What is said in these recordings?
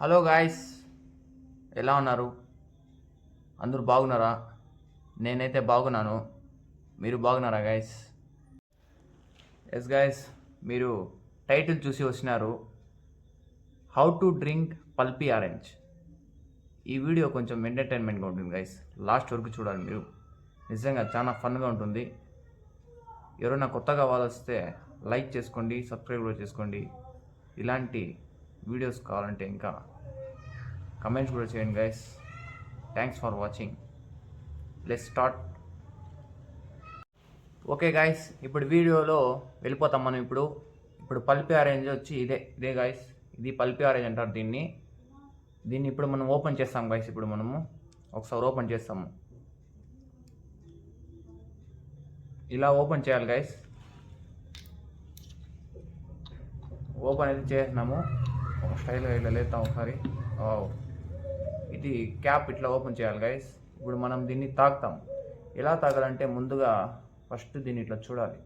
Hello guys, ఎలా ఉన్నారు? అందరూ బాగున్నారా? నేనైతే బాగున్నాను. మీరు బాగున్నారా గాయస్? ఎస్ గాయస్, మీరు టైటిల్ చూసి వచ్చినారు, how to drink pulpy orange. ఈ వీడియో కొంచెం ఎంటర్టైన్మెంట్గా ఉంటుంది గాయస్, లాస్ట్ వరకు చూడాలి మీరు. నిజంగా చాలా ఫన్గా ఉంటుంది. ఎవరైనా కొత్తగా వస్తే లైక్ చేసుకోండి, సబ్స్క్రైబ్ కూడా చేసుకోండి. ఇలాంటి వీడియోస్ కావాలంటే ఇంకా కమెంట్స్ కూడా చేయండి guys. Thanks for watching. Let's start. Okay guys, ఇప్పుడు వీడియోలో వెళ్ళిపోతాం మనం. ఇప్పుడు పల్పీ ఆరెంజ్ వచ్చి ఇదే గాయస్, ఇది పల్పీ ఆరెంజ్ అంటారు దీన్ని ఇప్పుడు మనం ఓపెన్ చేస్తాం గాయస్. ఇప్పుడు మనము ఒకసారి ఓపెన్ చేస్తాము. ఇలా ఓపెన్ చేయాలి గాయస్. ఓపెన్ అయితే చేసినాము. ఒక స్టైల్గా ఇట్లా లేస్తాం ఒకసారి. ఇది క్యాప్ ఇట్లా ఓపెన్ చేయాలి గైస్. ఇప్పుడు మనం దీన్ని తాగుతాం. ఎలా తాగాలంటే ముందుగా ఫస్ట్ దీన్ని ఇట్లా చూడాలి.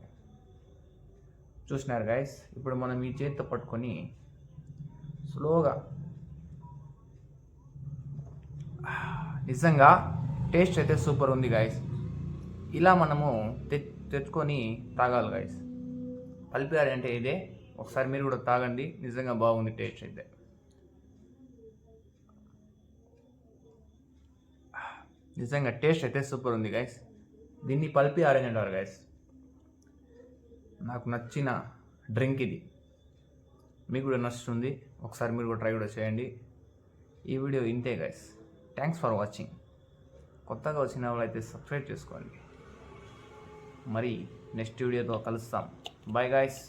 చూసినారు గైస్. ఇప్పుడు మనం ఈ చేతితో పట్టుకొని స్లోగా, నిజంగా టేస్ట్ అయితే సూపర్ ఉంది గైస్. ఇలా మనము తెచ్చుకొని తాగాలి గైస్. పల్పీ ఆరెంజ్ అంటే ఇదే. ఒకసారి మీరు కూడా తాగండి, నిజంగా బాగుంది టేస్ట్ అయితే. నిజంగా టేస్ట్ అయితే సూపర్ ఉంది గైస్. దీన్ని పల్పీ ఆరెంజ్ అంటారు గైస్. నాకు నచ్చిన డ్రింక్ ఇది. మీకు కూడా నచ్చుతుంది. ఒకసారి మీరు కూడా ట్రై కూడా చేయండి. ఈ వీడియో ఇంతే గైస్. Thanks for watching. కొత్తగా వచ్చిన వాళ్ళైతే సబ్స్క్రైబ్ చేసుకోండి. మరి నెక్స్ట్ వీడియోతో కలుస్తాం. Bye guys.